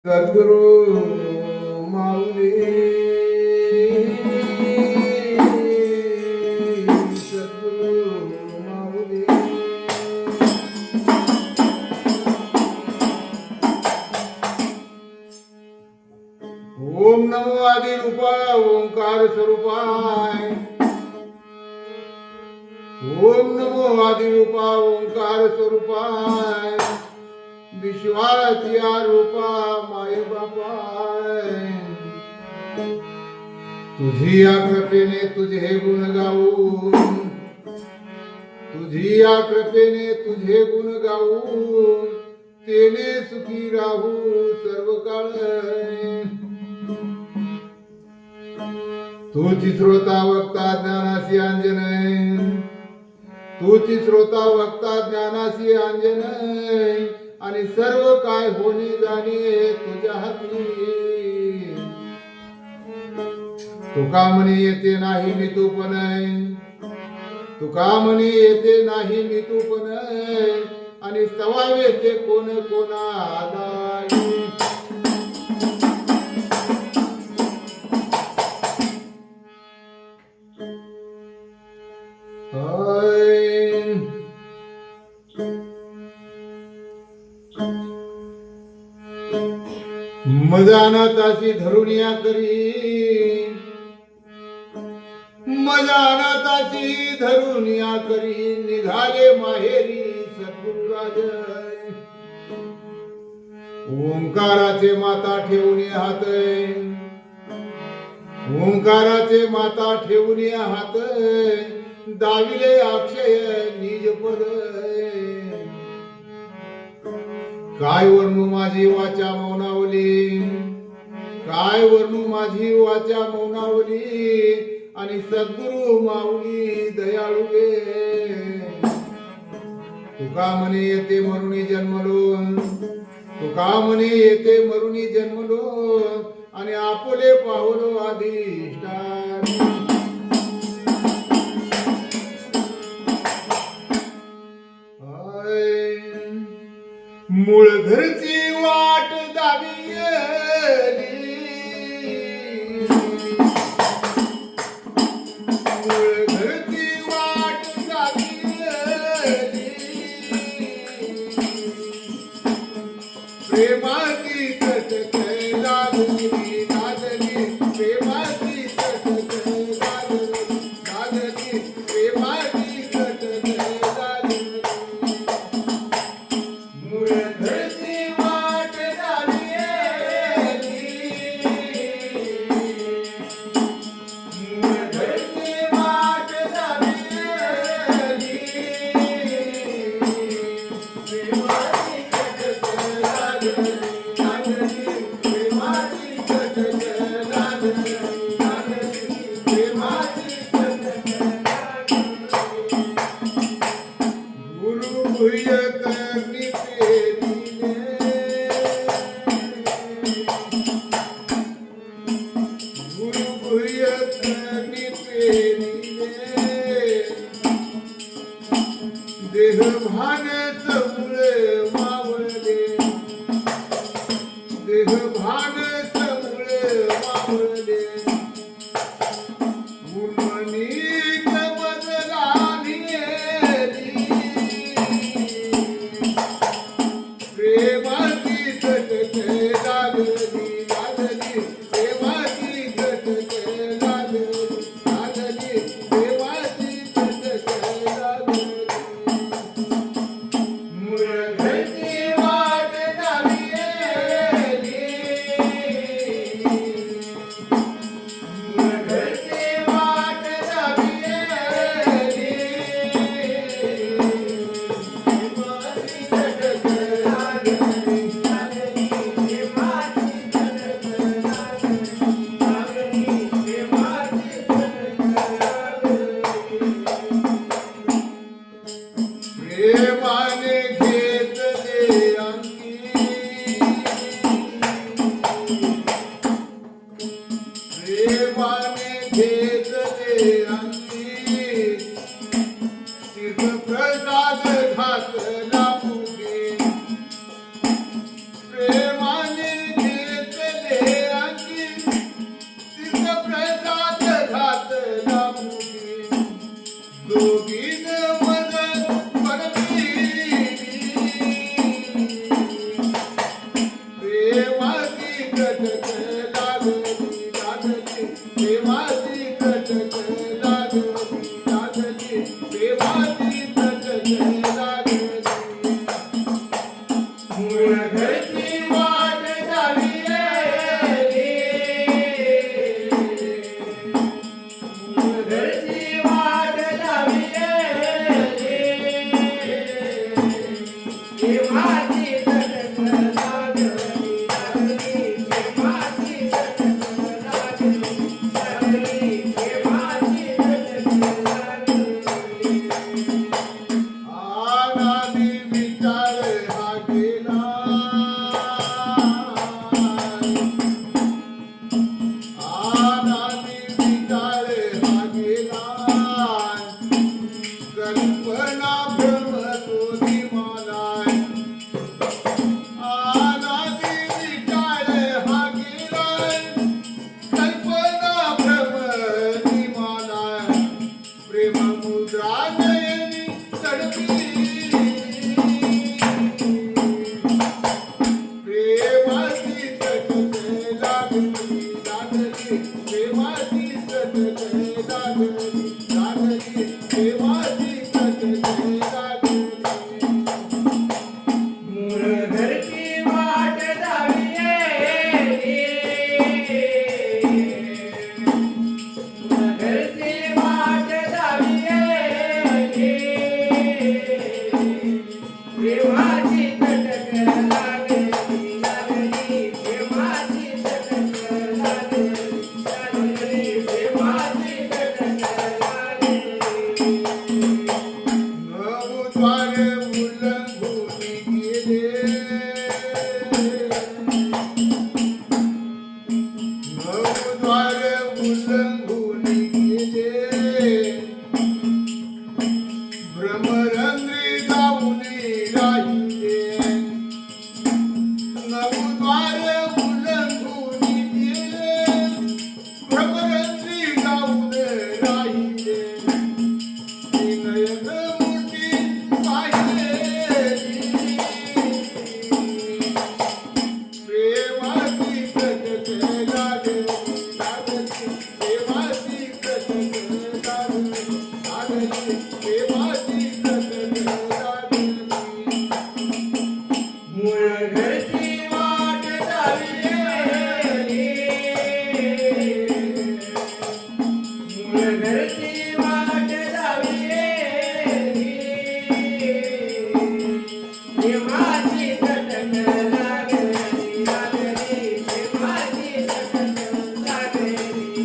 सद्गुरु माऊली सद्गुरु माऊली ओम नमो आदि रूपा ओंकार स्वरूपाय ओम नमो आदि रूपा ओंकार स्वरूपाय विश्वाच्या रूपा माय बापाय तुझी या कृपेने तुझे गुण गाऊन तुझी या कृपेने तुझे गुण गाऊन तेने सुखी राहू सर्व काळ तुझी श्रोता वक्ता ज्ञानासी अंजनय तुझी श्रोता वक्ता ज्ञानासी अंजनय आणि सर्व काय होणे जाणे तुझ्या हाती तुका म्हणे येते नाही मी तू पण तुका म्हणे येते नाही मी तू पण आणि स्तवावे ते कोण कोणा आदाई मजाना ताशी धरून या करी मजाना ताशी धरून या करी निघाले माहेरी सद्गुरु राज ओंकाराचे माता ठेवून हात ओंकाराचे माता ठेवून हात दाविले अक्षय निज पद काय वर्णू माझी वाचा मौनावली काय वर्णू माझी वाचा मौनावली आणि सद्गुरु माऊली दयाळू गे तुका म्हणे येते मरुणी जन्मलो तुका म्हणे येते मरुणी जन्मलो आणि आपले पावलो अधिष्ठान मूळ घरची वाट दावियली मूळ घरची वाट दावियली प्रेमाची तटक लागली लागली प्रेमाची तटक लागली लागली प्रेमाची तटक लागली देह भागच मुळे मावळले देह भागच मुळे मावळले उन्मनी बदला नियली प्रेमाची तटक लागली लागली प्रेमाची कटक लागली लागली प्रेमाची कटक लागली लागली प्रेमाची कटक लागली मूळ घरची वाट झाली मूळ घरची वाट झाली प्रेमाची कटक लागली लागली प्रेमाची कटक लागली लागली प्रेमाची कटक लागली आनादी विचार हा गेला आनादी विचार हा गेला कल्पना भ्रम तोही मला आनादी विचार हा गेला कल्पना भ्रम ती मला प्रेम मुद्रा नयनी तडपी प्रेमाची कटक लागली लागली प्रेमाची कटक लागली लागली प्रेमाची कटक लागली मूळ घरची वाट झाली मूळ घरची वाट झाली प्रेमाची कटक लागली लागली प्रेमाची कटक लागली लागली प्रेमाची कटक लागली नवद्वार उल्लंघून गेले नवद्वार उल्लंघून गेले भ्रमरंध्री जाऊन राहिले नवद्वार उल्लंघून गेले भ्रमरंध्री जाऊन राहिले नयन मूर्ती पाहिली प्रेमाची कटक लागली लागली प्रेमाची कटक लागली लागली प्रेमाची कटक लागली मूळ घरची वाट झाली मूळ घरची वाट झाली प्रेमाची कटक लागली लागली प्रेमाची कटक लागली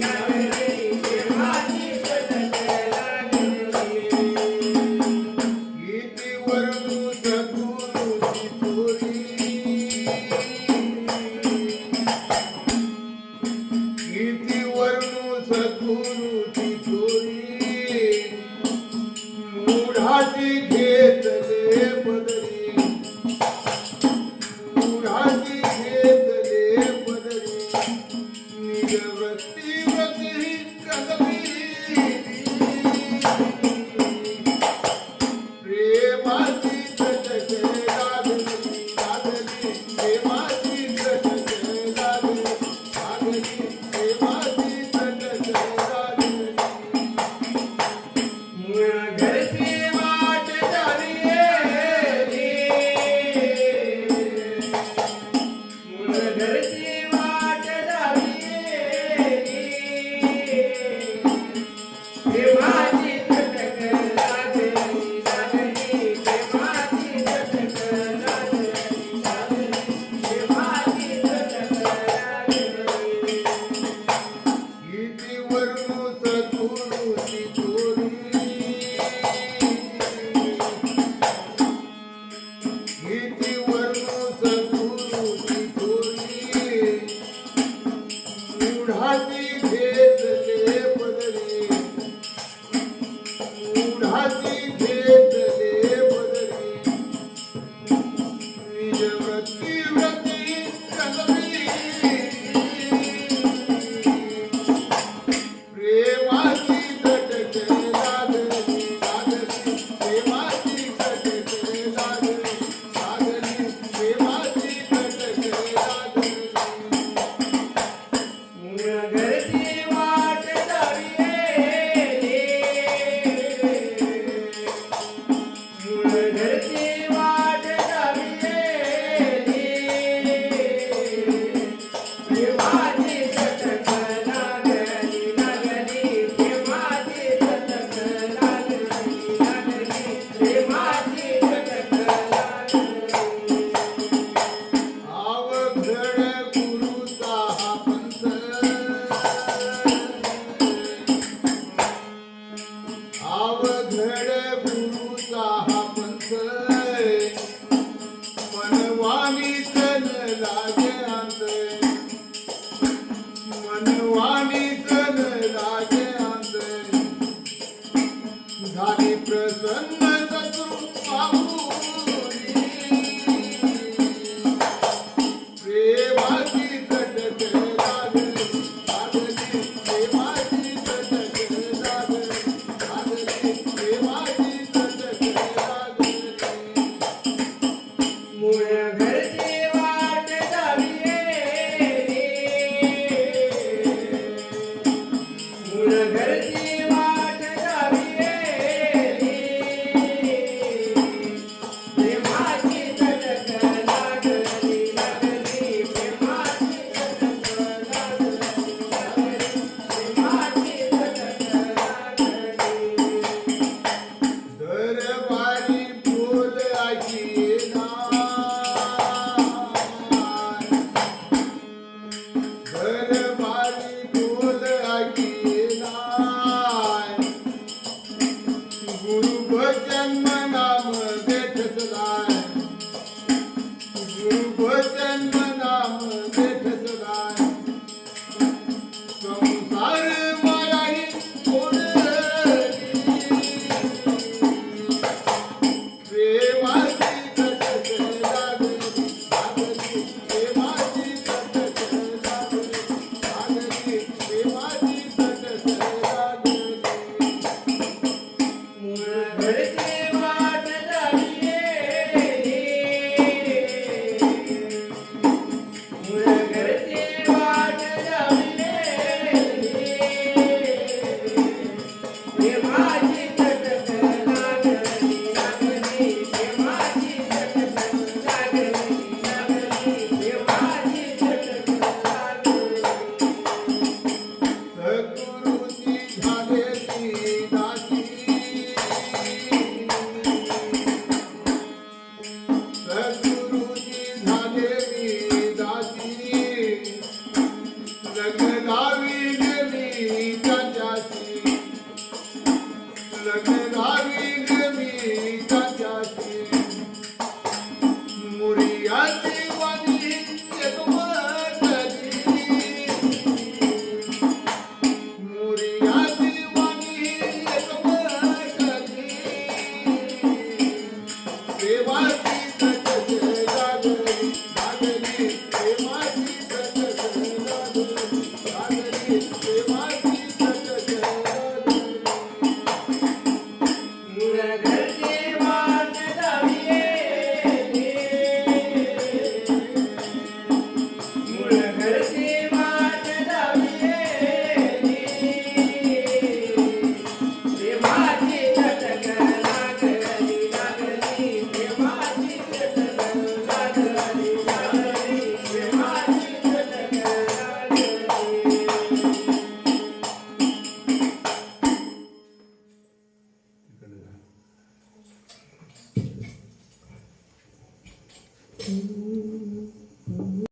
लागली प्रेमाची कटक लागली किती वर्णू सद्गुरूची चोरी किती वर्णू सद्गुरूची चोरी मूढाची घेतले पदरी मूढाची घेतले पदरी निजवृत्ती व्रती कलमी प्रेमाची कटक लागली लागली प्रेमाची कटक लागली लागली प्रेमाची कटक लागली मूळ घरची वाट झाली मूळ घरची वाट झाली प्रेमाची कटक लागली लागली प्रेमाची कटक लागली लागली प्रेमाची कटक लागली किती वर्णू सद्गुरूची चोरी किती वर्णू सद्गुरूची चोरी तिकडे जा.